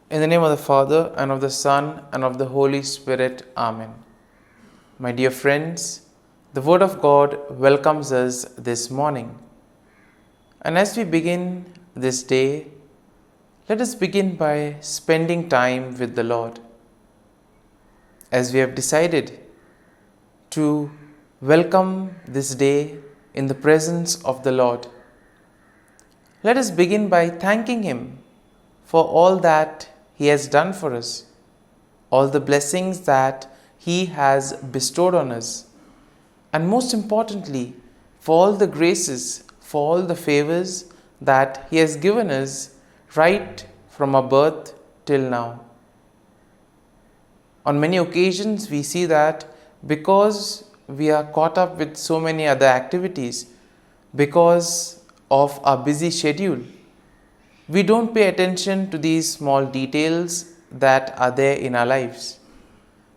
In the name of the Father, and of the Son, and of the Holy Spirit. Amen. My dear friends, the Word of God welcomes us this morning. And as we begin this day, let us begin by spending time with the Lord. As we have decided to welcome this day in the presence of the Lord, let us begin by thanking Him for all that He has done for us, all the blessings that He has bestowed on us, and most importantly, for all the graces, for all the favors that He has given us right from our birth till now. On many occasions, we see that because we are caught up with so many other activities, because of our busy schedule, we don't pay attention to these small details that are there in our lives.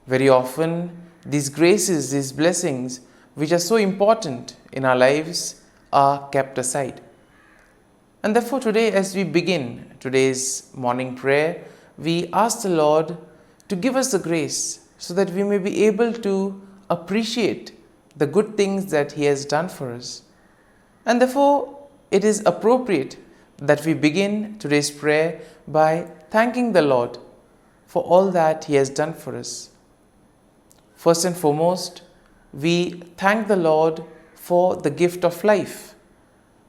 Very often, these graces, these blessings, which are so important in our lives, are kept aside. And therefore, today, as we begin today's morning prayer, we ask the Lord to give us the grace so that we may be able to appreciate the good things that He has done for us. And therefore, it is appropriate that we begin today's prayer by thanking the Lord for all that He has done for us. First and foremost, we thank the Lord for the gift of life,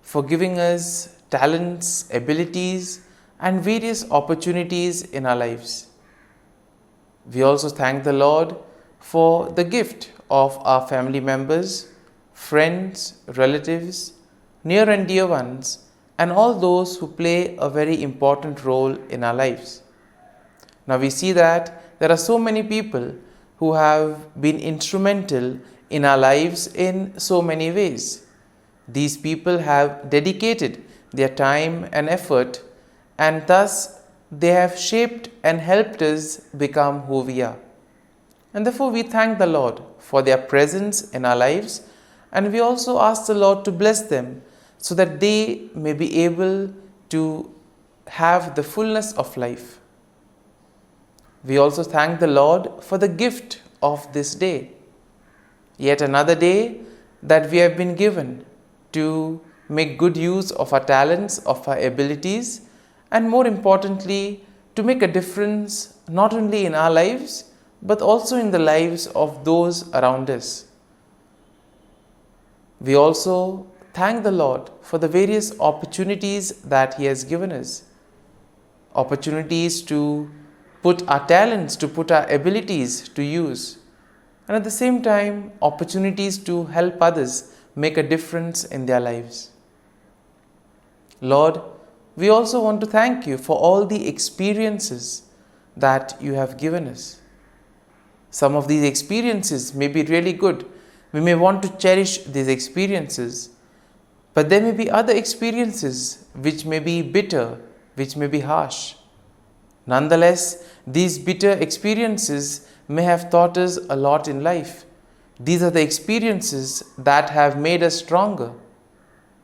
for giving us talents, abilities, and various opportunities in our lives. We also thank the Lord for the gift of our family members, friends, relatives, near and dear ones, and all those who play a very important role in our lives. Now we see that there are so many people who have been instrumental in our lives in so many ways. These people have dedicated their time and effort, and thus they have shaped and helped us become who we are. And therefore we thank the Lord for their presence in our lives, and we also ask the Lord to bless them so that they may be able to have the fullness of life. We also thank the Lord for the gift of this day, yet another day that we have been given to make good use of our talents, of our abilities, and more importantly, to make a difference not only in our lives, but also in the lives of those around us. We also thank the Lord for the various opportunities that He has given us. Opportunities to put our talents, to put our abilities to use. And at the same time, opportunities to help others make a difference in their lives. Lord, we also want to thank You for all the experiences that You have given us. Some of these experiences may be really good. We may want to cherish these experiences. But there may be other experiences which may be bitter, which may be harsh. Nonetheless, these bitter experiences may have taught us a lot in life. These are the experiences that have made us stronger.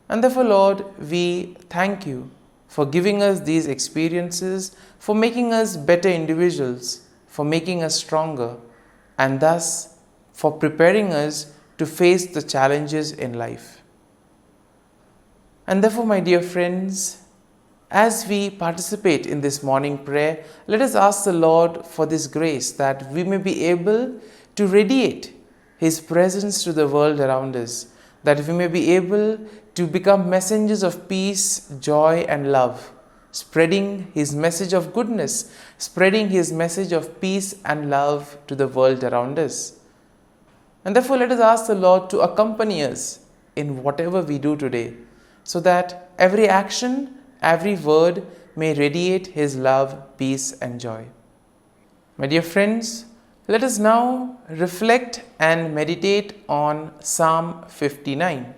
And therefore, Lord, we thank You for giving us these experiences, for making us better individuals, for making us stronger, and thus for preparing us to face the challenges in life. And therefore, my dear friends, as we participate in this morning prayer, let us ask the Lord for this grace that we may be able to radiate His presence to the world around us, that we may be able to become messengers of peace, joy, and love, spreading His message of goodness, spreading His message of peace and love to the world around us. And therefore, let us ask the Lord to accompany us in whatever we do today, so that every action, every word may radiate His love, peace, and joy. My dear friends, let us now reflect and meditate on Psalm 59.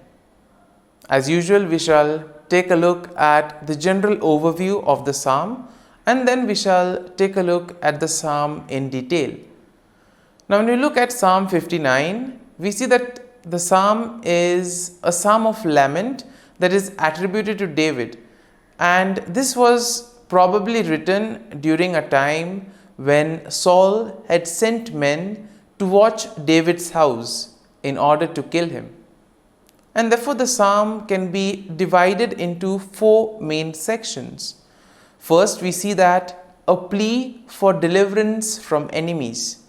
As usual, we shall take a look at the general overview of the psalm, and then we shall take a look at the psalm in detail. Now, when we look at Psalm 59, we see that the psalm is a psalm of lament that is attributed to David. And this was probably written during a time when Saul had sent men to watch David's house in order to kill him. And therefore the psalm can be divided into four main sections. First, we see that a plea for deliverance from enemies.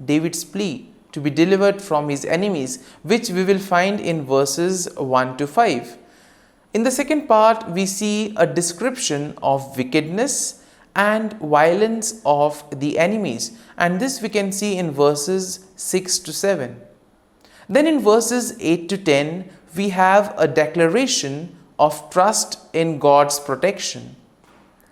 David's plea to be delivered from his enemies, which we will find in verses 1 to 5. In the second part, we see a description of wickedness and violence of the enemies, and this we can see in verses 6 to 7. Then in verses 8 to 10, we have a declaration of trust in God's protection.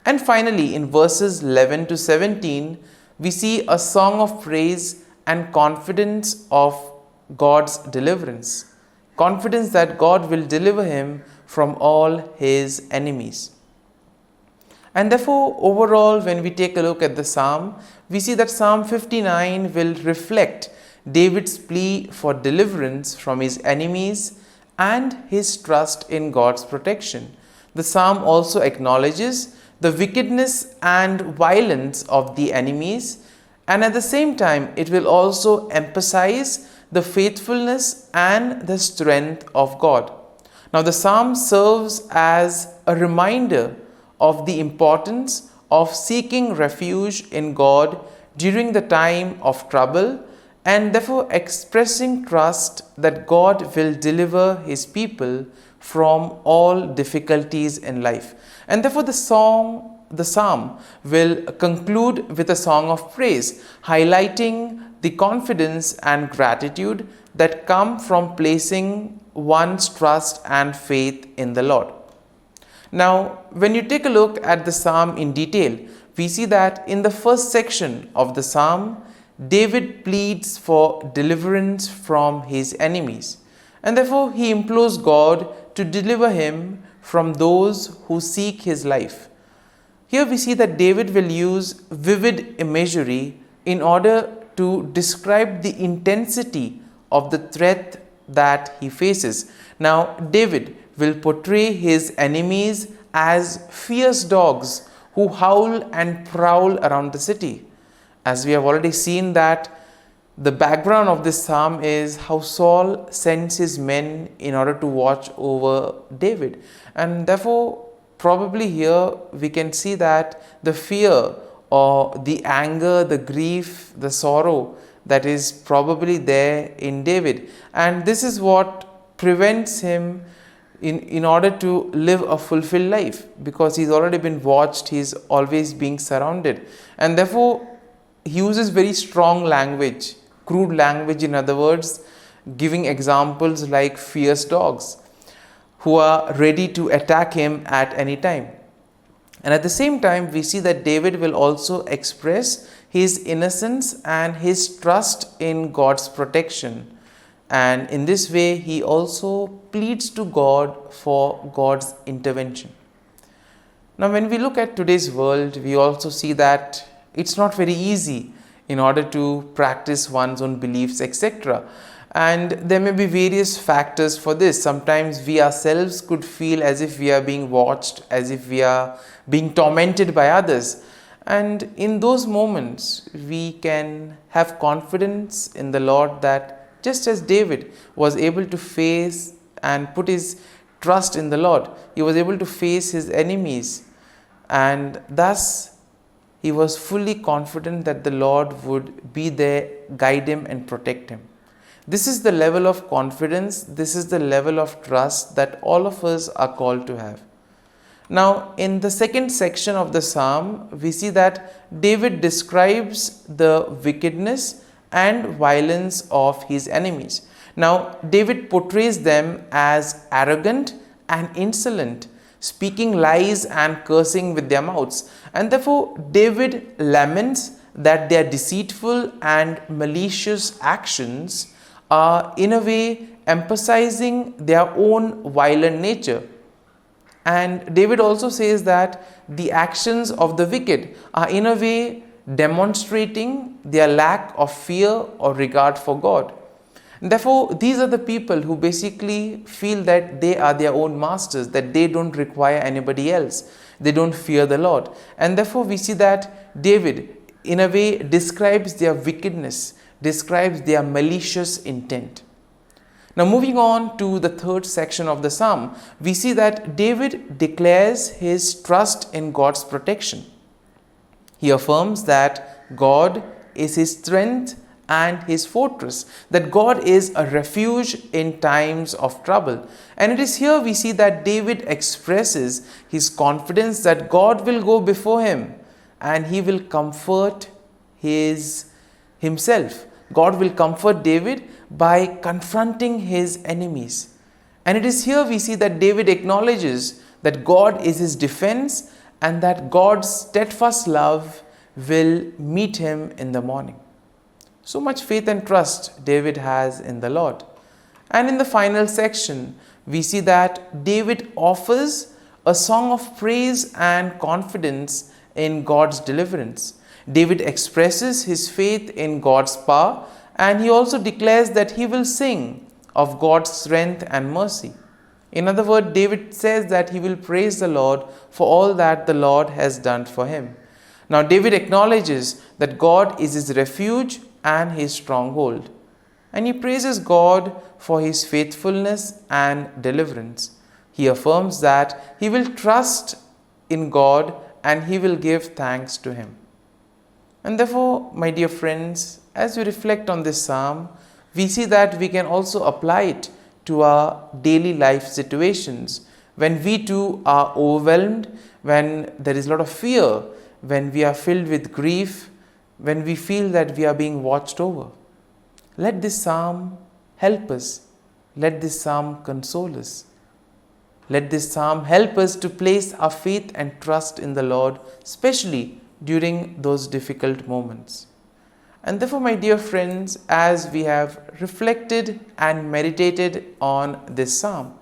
And finally, in verses 11 to 17, we see a song of praise and confidence of God's deliverance. Confidence that God will deliver him from all his enemies. And therefore, overall, when we take a look at the psalm, we see that Psalm 59 will reflect David's plea for deliverance from his enemies and his trust in God's protection. The psalm also acknowledges the wickedness and violence of the enemies, and at the same time, it will also emphasize the faithfulness and the strength of God. Now, the psalm serves as a reminder of the importance of seeking refuge in God during the time of trouble, and therefore expressing trust that God will deliver his people from all difficulties in life. And therefore the psalm will conclude with a song of praise, highlighting the confidence and gratitude that come from placing one's trust and faith in the Lord. Now, when you take a look at the psalm in detail, we see that in the first section of the psalm, David pleads for deliverance from his enemies, and therefore he implores God to deliver him from those who seek his life. Here we see that David will use vivid imagery in order to describe the intensity of the threat that he faces. Now, David will portray his enemies as fierce dogs who howl and prowl around the city. As we have already seen that the background of this psalm is how Saul sends his men in order to watch over David. And therefore, probably here we can see that the fear or the anger, the grief, the sorrow that is probably there in David. And this is what prevents him in order to live a fulfilled life, because he's already been watched, he's always being surrounded. And therefore, he uses very strong language, crude language, in other words, giving examples like fierce dogs who are ready to attack him at any time. And at the same time, we see that David will also express his innocence and his trust in God's protection. And in this way, he also pleads to God for God's intervention. Now, when we look at today's world, we also see that it's not very easy in order to practice one's own beliefs, etc. And there may be various factors for this. Sometimes we ourselves could feel as if we are being watched, as if we are being tormented by others. And in those moments, we can have confidence in the Lord that just as David was able to face and put his trust in the Lord, he was able to face his enemies, and thus he was fully confident that the Lord would be there, guide him and protect him. This is the level of confidence, this is the level of trust that all of us are called to have. Now, in the second section of the psalm, we see that David describes the wickedness and violence of his enemies. Now, David portrays them as arrogant and insolent, speaking lies and cursing with their mouths. And therefore, David laments that their deceitful and malicious actions are in a way emphasizing their own violent nature. And David also says that the actions of the wicked are in a way demonstrating their lack of fear or regard for God. Therefore, these are the people who basically feel that they are their own masters, that they don't require anybody else. They don't fear the Lord. And therefore, we see that David, in a way, describes their wickedness, describes their malicious intent. Now, moving on to the third section of the psalm, we see that David declares his trust in God's protection. He affirms that God is his strength and his fortress, that God is a refuge in times of trouble. And it is here we see that David expresses his confidence that God will go before him and he will comfort himself. God will comfort David by confronting his enemies. And it is here we see that David acknowledges that God is his defense and that God's steadfast love will meet him in the morning. So much faith and trust David has in the Lord. And in the final section, we see that David offers a song of praise and confidence in God's deliverance. David expresses his faith in God's power, and he also declares that he will sing of God's strength and mercy. In other words, David says that he will praise the Lord for all that the Lord has done for him. Now, David acknowledges that God is his refuge and his stronghold, and he praises God for his faithfulness and deliverance. He affirms that he will trust in God and he will give thanks to him. And therefore, my dear friends, as we reflect on this psalm, we see that we can also apply it to our daily life situations. When we too are overwhelmed, when there is a lot of fear, when we are filled with grief, when we feel that we are being watched over, let this psalm help us. Let this psalm console us. Let this psalm help us to place our faith and trust in the Lord, especially during those difficult moments. And therefore, my dear friends, as we have reflected and meditated on this psalm,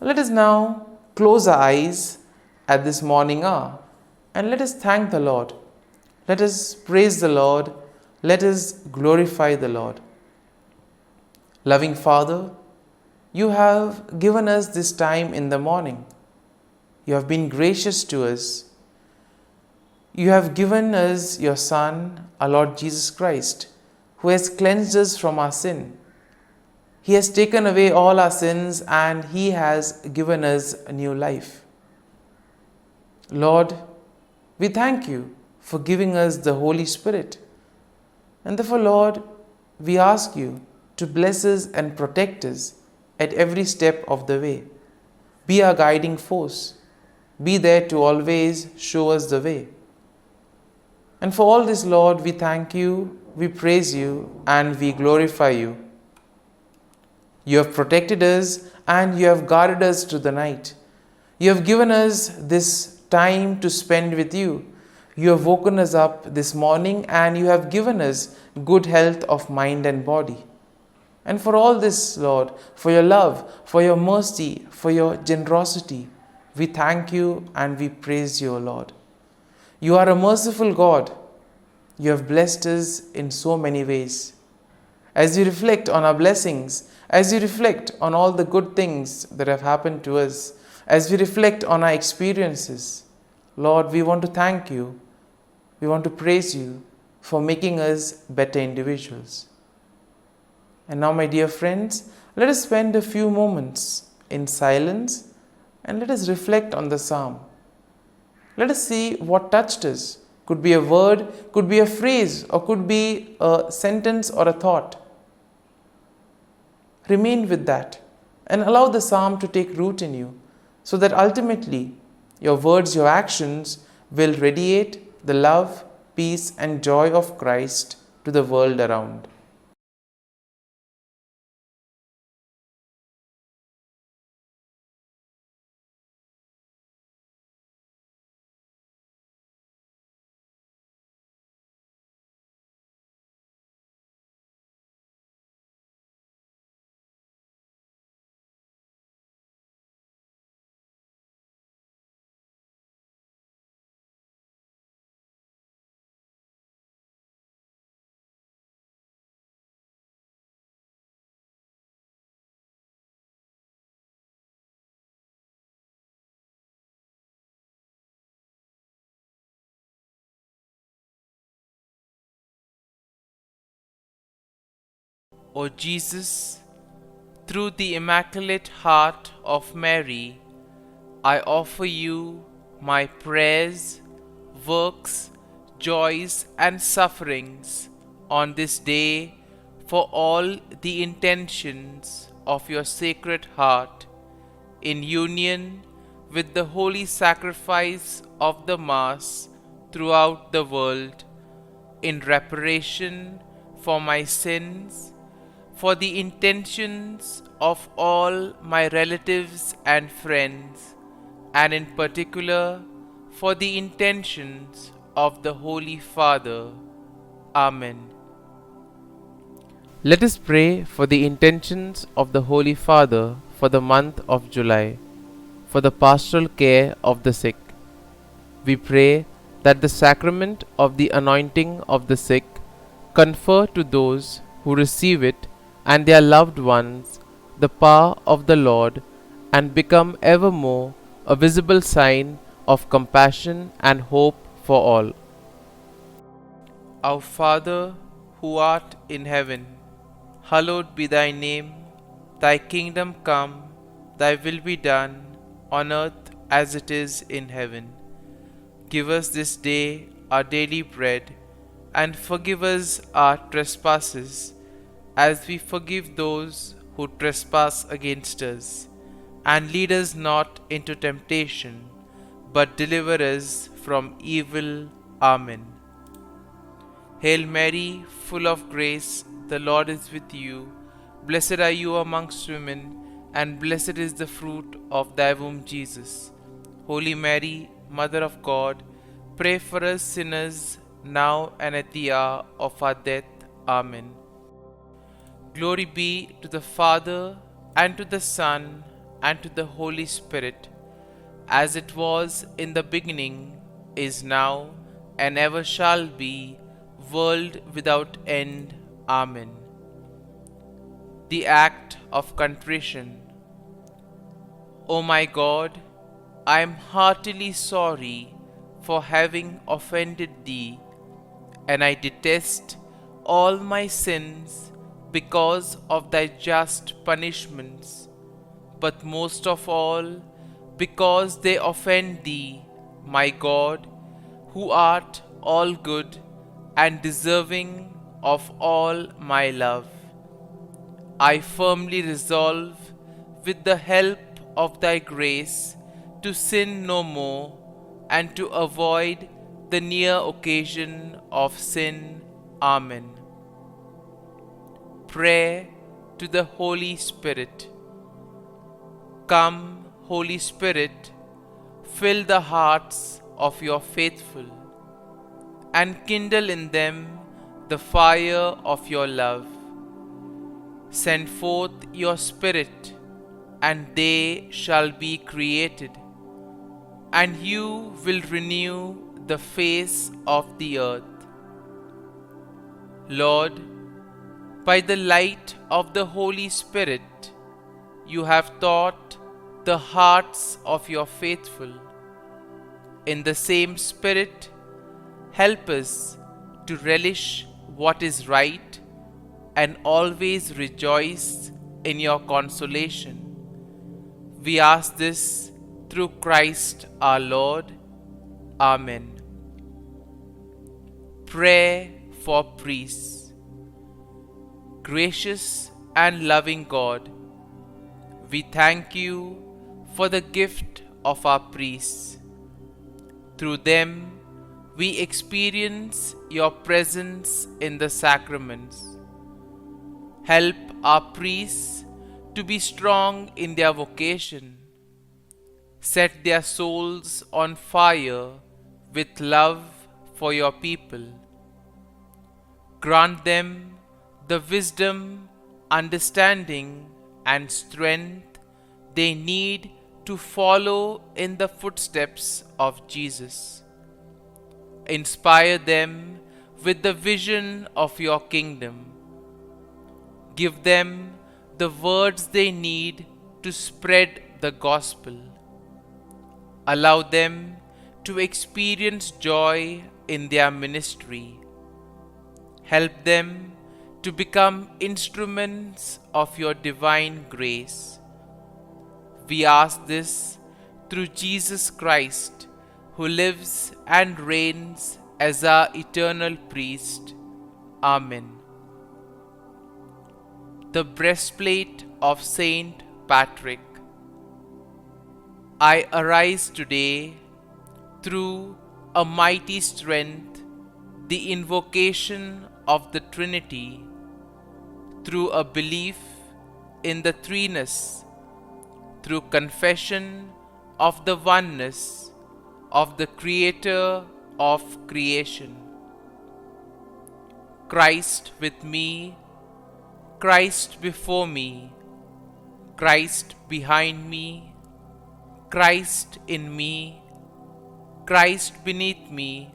let us now close our eyes at this morning hour and let us thank the Lord. Let us praise the Lord. Let us glorify the Lord. Loving Father, you have given us this time in the morning. You have been gracious to us. You have given us your Son, our Lord Jesus Christ, who has cleansed us from our sin. He has taken away all our sins and He has given us a new life. Lord, we thank you for giving us the Holy Spirit. And therefore, Lord, we ask you to bless us and protect us at every step of the way. Be our guiding force. Be there to always show us the way. And for all this, Lord, we thank you, we praise you, and we glorify you. You have protected us and you have guarded us through the night. You have given us this time to spend with you. You have woken us up this morning and you have given us good health of mind and body. And for all this, Lord, for your love, for your mercy, for your generosity, we thank you and we praise you, O Lord. You are a merciful God. You have blessed us in so many ways. As you reflect on our blessings, as you reflect on all the good things that have happened to us, as we reflect on our experiences, Lord, we want to thank you. We want to praise you for making us better individuals. And now, my dear friends, let us spend a few moments in silence and let us reflect on the psalm. Let us see what touched us. Could be a word, could be a phrase, or could be a sentence or a thought. Remain with that and allow the psalm to take root in you so that ultimately your words, your actions will radiate the love, peace, and joy of Christ to the world around. O Jesus, through the Immaculate Heart of Mary, I offer you my prayers, works, joys, and sufferings on this day for all the intentions of your Sacred Heart, in union with the holy sacrifice of the Mass throughout the world, in reparation for my sins, for the intentions of all my relatives and friends, and in particular for the intentions of the Holy Father. Amen. Let us pray for the intentions of the Holy Father for the month of July, for the pastoral care of the sick. We pray that the sacrament of the anointing of the sick confer to those who receive it and their loved ones the power of the Lord, and become evermore a visible sign of compassion and hope for all. Our Father, who art in heaven, hallowed be thy name. Thy kingdom come, thy will be done, on earth as it is in heaven. Give us this day our daily bread, and forgive us our trespasses, as we forgive those who trespass against us. And lead us not into temptation, but deliver us from evil. Amen. Hail Mary, full of grace, the Lord is with you. Blessed are you amongst women, and blessed is the fruit of thy womb, Jesus. Holy Mary, Mother of God, pray for us sinners, now and at the hour of our death. Amen. Glory be to the Father, and to the Son, and to the Holy Spirit, as it was in the beginning, is now, and ever shall be, world without end. Amen. The Act of Contrition. O my God, I am heartily sorry for having offended thee, and I detest all my sins because of thy just punishments, but most of all because they offend thee, my God, who art all good and deserving of all my love. I firmly resolve, with the help of thy grace, to sin no more, and to avoid the near occasion of sin. Amen. Prayer to the Holy Spirit. Come, Holy Spirit, fill the hearts of your faithful, and kindle in them the fire of your love. Send forth your Spirit, and they shall be created, and you will renew the face of the earth. Lord, by the light of the Holy Spirit, you have taught the hearts of your faithful. In the same Spirit, help us to relish what is right and always rejoice in your consolation. We ask this through Christ our Lord. Amen. Prayer for priests. Gracious and loving God, we thank you for the gift of our priests. Through them, we experience your presence in the sacraments. Help our priests to be strong in their vocation. Set their souls on fire with love for your people. Grant them the wisdom, understanding, and strength they need to follow in the footsteps of Jesus. Inspire them with the vision of your kingdom. Give them the words they need to spread the gospel. Allow them to experience joy in their ministry. Help them to become instruments of your divine grace. We ask this through Jesus Christ, who lives and reigns as our eternal priest. Amen. The breastplate of Saint Patrick. I arise today through a mighty strength, the invocation of the Trinity, through a belief in the threeness, through confession of the oneness of the Creator of creation. Christ with me, Christ before me, Christ behind me, Christ in me, Christ beneath me,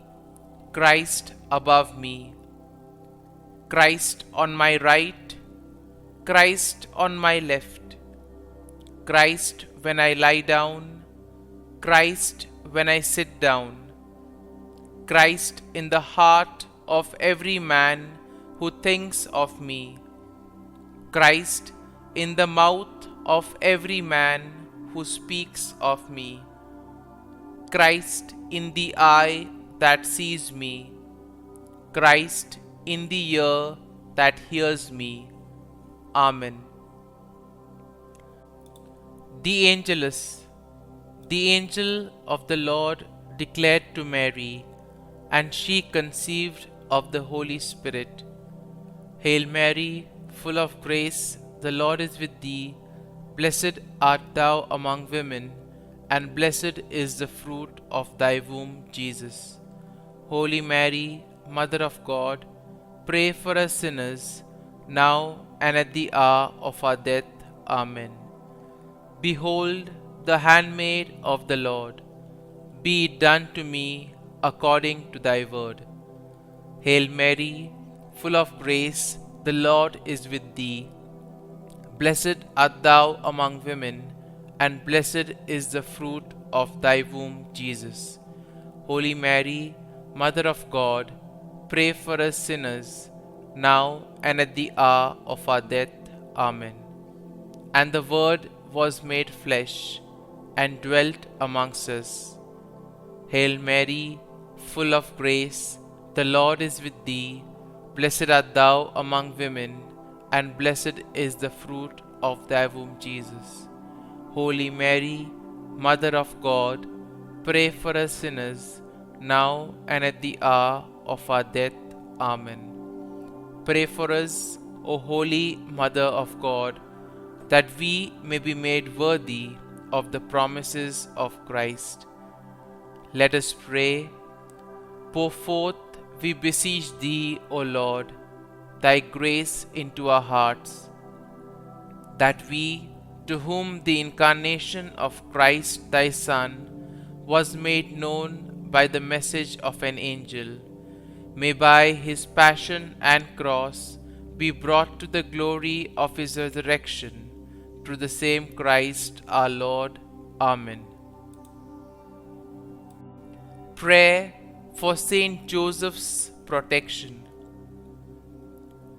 Christ above me, Christ on my right, Christ on my left, Christ when I lie down, Christ when I sit down, Christ in the heart of every man who thinks of me, Christ in the mouth of every man who speaks of me, Christ in the eye that sees me, Christ in the ear that hears me. Amen. The Angelus. The angel of the Lord declared to Mary, and she conceived of the Holy Spirit. Hail Mary, full of grace, the Lord is with thee. Blessed art thou among women, and blessed is the fruit of thy womb, Jesus. Holy Mary, Mother of God, pray for us sinners, now and at the hour of our death. Amen. Behold, the handmaid of the Lord. Be it done to me according to thy word. Hail Mary, full of grace, the Lord is with thee. Blessed art thou among women, and blessed is the fruit of thy womb, Jesus. Holy Mary, Mother of God, pray for us sinners, now and at the hour of our death. Amen. And the Word was made flesh, and dwelt amongst us. Hail Mary, full of grace, the Lord is with thee. Blessed art thou among women, and blessed is the fruit of thy womb, Jesus. Holy Mary, Mother of God, pray for us sinners, now and at the hour of our death. Amen. Pray for us, O Holy Mother of God, that we may be made worthy of the promises of Christ. Let us pray. Pour forth, we beseech thee, O Lord, thy grace into our hearts, that we, to whom the incarnation of Christ thy Son was made known by the message of an angel, may by his passion and cross be brought to the glory of his resurrection, through the same Christ our Lord. Amen. Prayer for Saint Joseph's protection.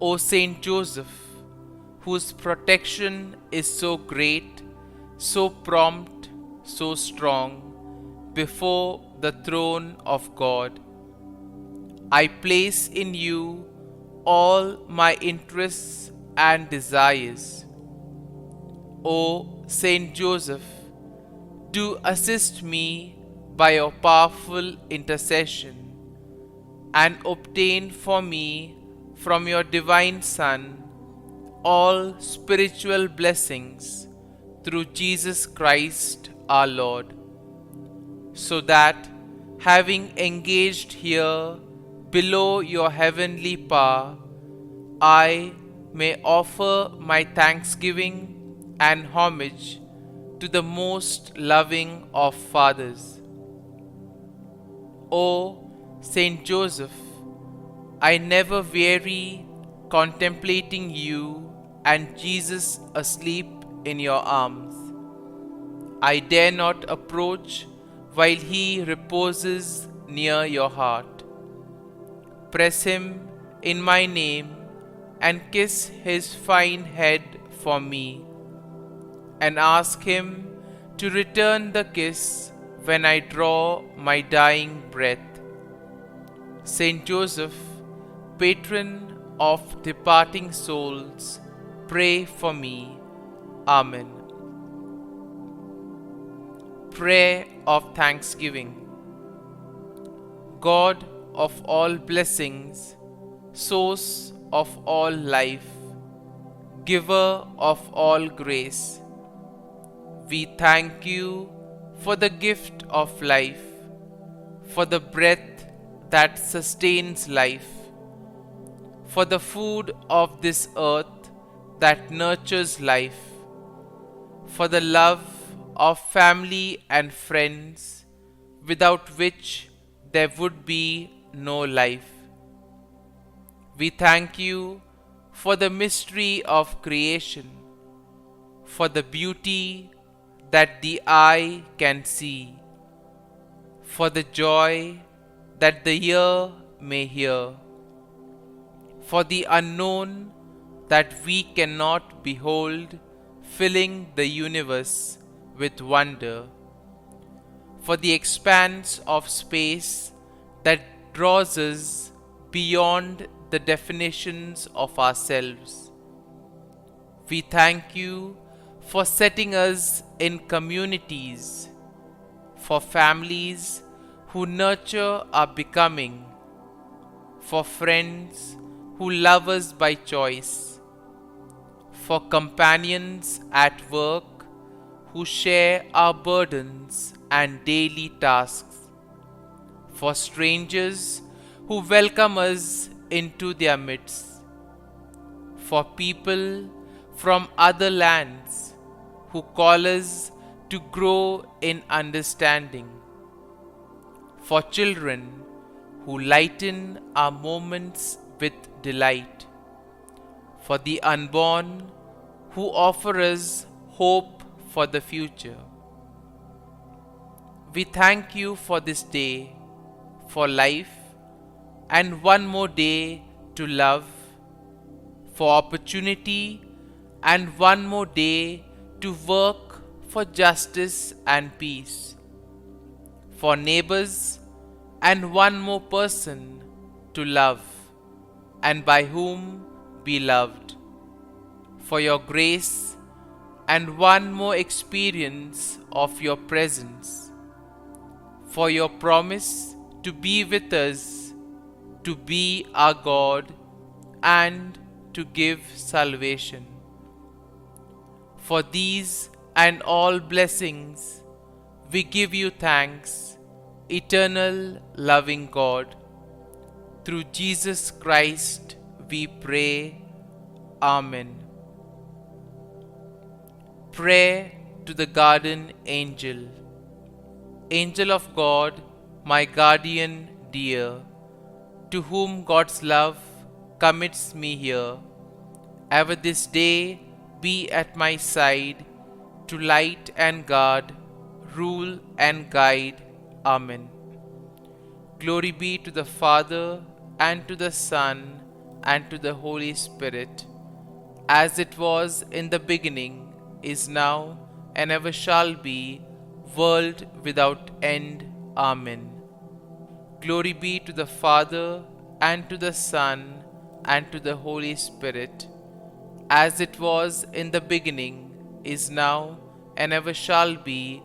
O Saint Joseph, whose protection is so great, so prompt, so strong, before the throne of God, I place in you all my interests and desires. O Saint Joseph, do assist me by your powerful intercession, and obtain for me from your divine Son all spiritual blessings through Jesus Christ our Lord, so that, having engaged here below your heavenly power, I may offer my thanksgiving and homage to the most loving of fathers. O Saint Joseph, I never weary contemplating you and Jesus asleep in your arms. I dare not approach while he reposes near your heart. Press him in my name, and kiss his fine head for me, and ask him to return the kiss when I draw my dying breath. Saint Joseph, patron of departing souls, pray for me. Amen. Prayer of Thanksgiving. God of all blessings, source of all life, giver of all grace, we thank you for the gift of life, for the breath that sustains life, for the food of this earth that nurtures life, for the love of family and friends, without which there would be no life. We thank you for the mystery of creation, for the beauty that the eye can see, for the joy that the ear may hear, for the unknown that we cannot behold, filling the universe with wonder, for the expanse of space that draws us beyond the definitions of ourselves. We thank you for setting us in communities, for families who nurture our becoming, for friends who love us by choice, for companions at work who share our burdens and daily tasks, for strangers who welcome us into their midst, for people from other lands who call us to grow in understanding, for children who lighten our moments with delight, for the unborn who offer us hope for the future. We thank you for this day, for life, and one more day to love, for opportunity, and one more day to work for justice and peace, for neighbors, and one more person to love, and by whom be loved, for your grace, and one more experience of your presence, for your promise to be with us, to be our God, and to give salvation. For these and all blessings, we give you thanks, eternal loving God. Through Jesus Christ we pray. Amen. Prayer to the Guardian Angel. Angel of God, my guardian dear, to whom God's love commits me here, ever this day be at my side, to light and guard, rule and guide. Amen. Glory be to the Father, and to the Son, and to the Holy Spirit, as it was in the beginning, is now, and ever shall be, world without end. Amen. Glory be to the Father, and to the Son, and to the Holy Spirit, as it was in the beginning, is now, and ever shall be,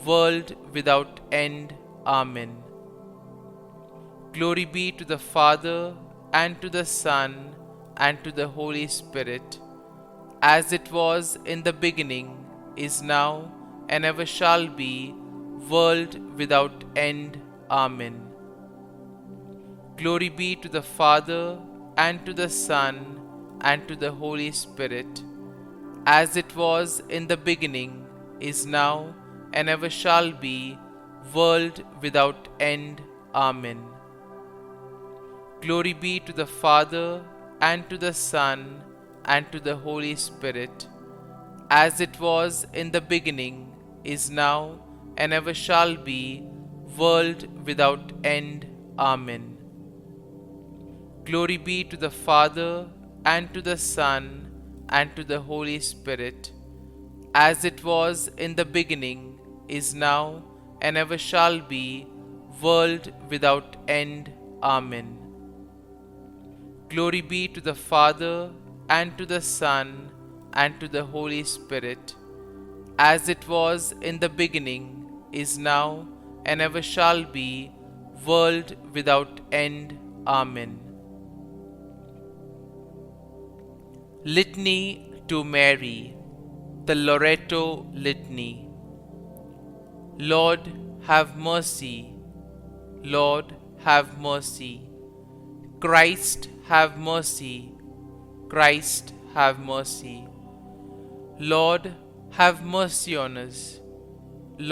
world without end. Amen. Glory be to the Father, and to the Son, and to the Holy Spirit, as it was in the beginning, is now, and ever shall be, world without end. Amen. Glory be to the Father, and to the Son, and to the Holy Spirit, as it was in the beginning, is now, and ever shall be, world without end. Amen. Glory be to the Father, and to the Son, and to the Holy Spirit, as it was in the beginning, is now, and ever shall be, world without end. Amen. Glory be to the Father, and to the Son, and to the Holy Spirit, as it was in the beginning, is now, and ever shall be, world without end. Amen. Glory be to the Father, and to the Son, and to the Holy Spirit, as it was in the beginning, is now, and ever shall be, world without end. Amen. Litany to Mary, the Loreto Litany. Lord, have mercy. Lord, have mercy. Christ, have mercy. Christ, have mercy. Lord, have mercy on us.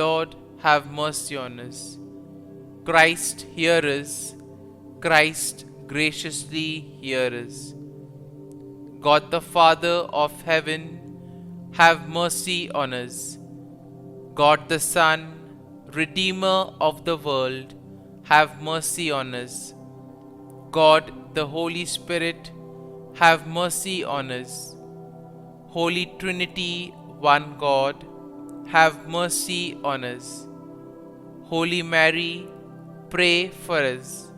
Lord, have mercy on us. Christ, hear us. Christ, graciously hear us. God the Father of heaven, have mercy on us. God the Son, Redeemer of the world, have mercy on us. God the Holy Spirit, have mercy on us. Holy Trinity, one God, have mercy on us. Holy Mary, pray for us.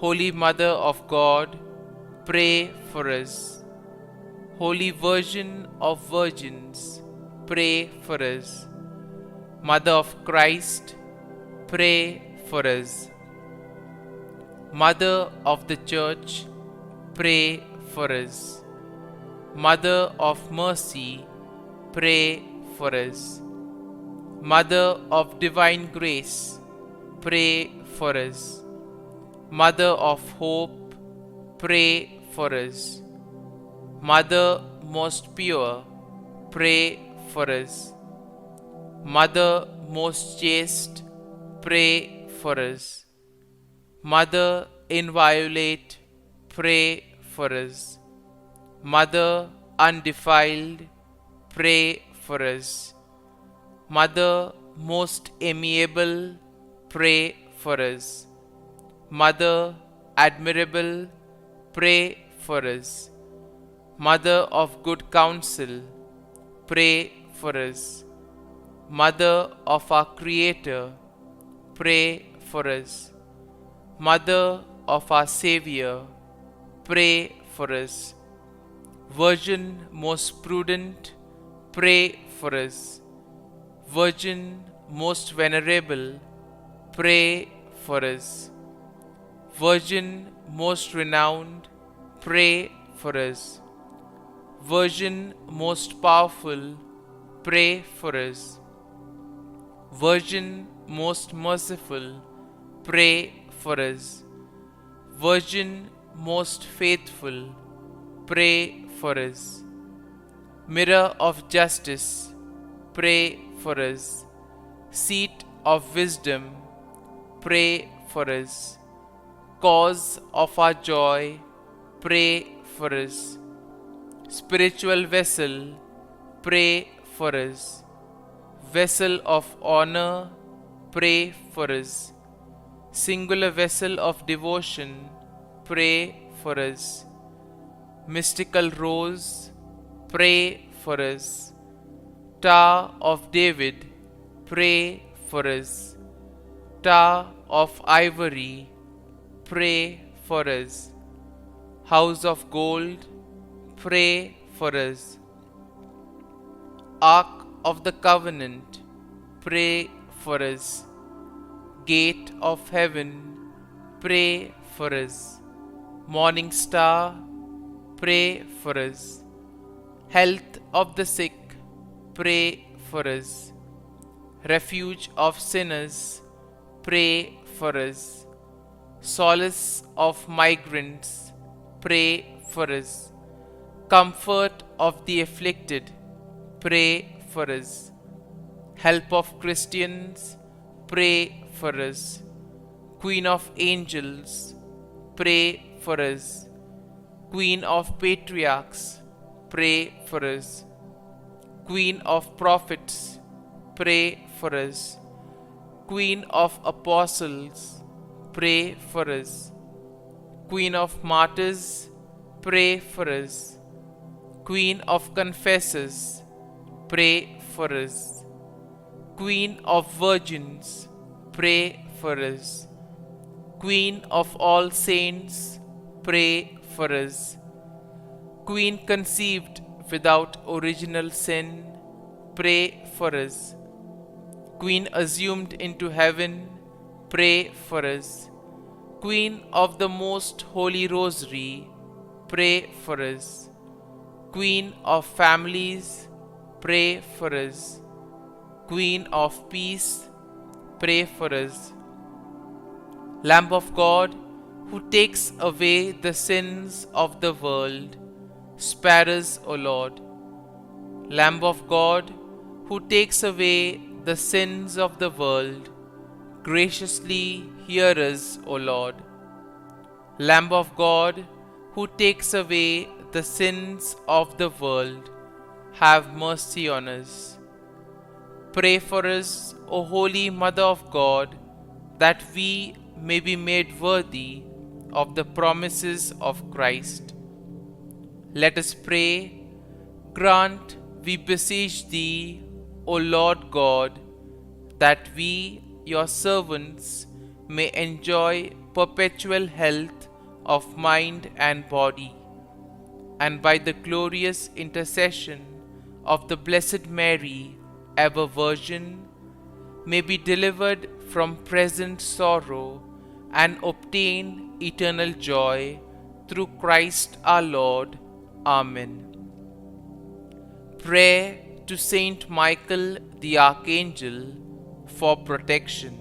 Holy Mother of God, pray for us. Holy Virgin of Virgins, pray for us. Mother of Christ, pray for us. Mother of the Church, pray for us. Mother of Mercy, pray for us. Mother of Divine Grace, pray for us. Mother of Hope, pray for us. Mother most pure, pray for us. Mother most chaste, pray for us. Mother inviolate, pray for us. Mother undefiled, pray for us. Mother most amiable, pray for us. Mother admirable, pray for us. Mother of good counsel, pray for us. Mother of our Creator, pray for us. Mother of our Savior, pray for us. Virgin most prudent, pray for us. Virgin most venerable, pray for us. Virgin most renowned, pray for us. Virgin most powerful, pray for us. Virgin most merciful, pray for us. Virgin most faithful, pray for us. Mirror of justice, pray for us. Seat of wisdom, pray for us. Cause of our joy, pray for us. Spiritual vessel, pray for us. Vessel of honor, pray for us. Singular vessel of devotion, pray for us. Mystical rose, pray for us. Tower of David, pray for us. Tower of ivory, pray for us. House of gold, pray for us. Ark of the covenant, pray for us. Gate of heaven, pray for us. Morning star, pray for us. Health of the sick, pray for us. Refuge of sinners, pray for us. Solace of migrants, pray for us. Comfort of the afflicted, pray for us. Help of Christians, pray for us. Queen of angels, pray for us. Queen of patriarchs, pray for us. Queen of prophets, pray for us. Queen of apostles, pray for us. Queen of martyrs, pray for us. Queen of Confessors, pray for us. Queen of Virgins, pray for us. Queen of all saints, pray for us. Queen conceived without original sin, pray for us. Queen assumed into heaven, pray for us. Queen of the Most Holy Rosary, pray for us. Queen of families, pray for us. Queen of peace, pray for us. Lamb of God, who takes away the sins of the world, spare us, O Lord. Lamb of God, who takes away the sins of the world, graciously hear us, O Lord. Lamb of God, who takes away the sins of the world, have mercy on us. Pray for us, O Holy Mother of God, that we may be made worthy of the promises of Christ. Let us pray. Grant, we beseech Thee, O Lord God, that we, Your servants, may enjoy perpetual health of mind and body, and by the glorious intercession of the Blessed Mary, ever Virgin, may be delivered from present sorrow and obtain eternal joy through Christ our Lord. Amen. Prayer to Saint Michael the Archangel for protection.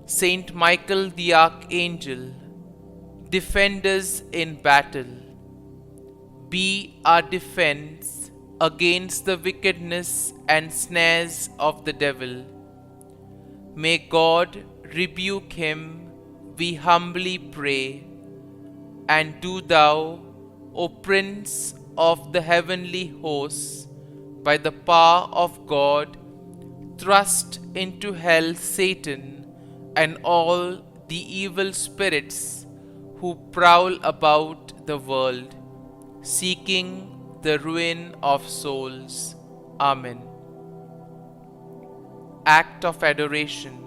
Saint Michael the Archangel, defend us in battle. Be our defense against the wickedness and snares of the devil. May God rebuke him, we humbly pray. And do Thou, O Prince of the heavenly hosts, by the power of God, thrust into hell Satan and all the evil spirits who prowl about the world, seeking the ruin of souls. Amen. Act of Adoration.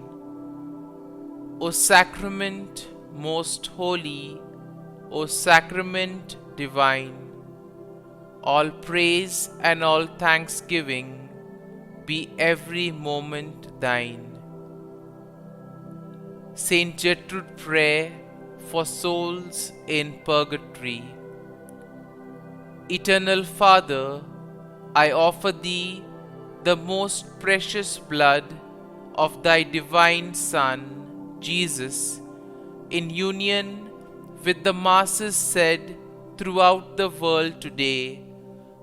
O Sacrament most holy, O Sacrament divine, all praise and all thanksgiving be every moment Thine. Saint Gertrude Prayer for souls in purgatory. Eternal Father, I offer Thee the most precious blood of Thy divine Son, Jesus, in union with the masses said throughout the world today,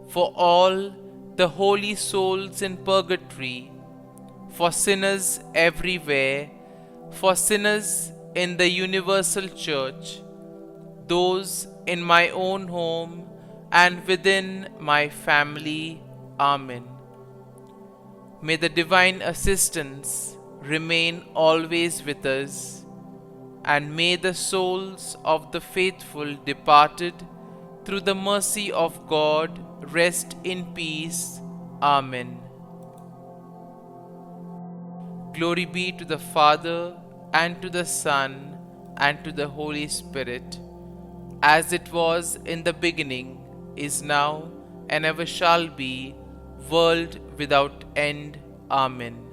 for all the holy souls in purgatory, for sinners everywhere, for sinners in the universal church, those in my own home and within my family. Amen. May the divine assistance remain always with us, and may the souls of the faithful departed through the mercy of God rest in peace. Amen. Glory be to the Father, and to the Son, and to the Holy Spirit, as it was in the beginning, is now, and ever shall be, world without end. Amen.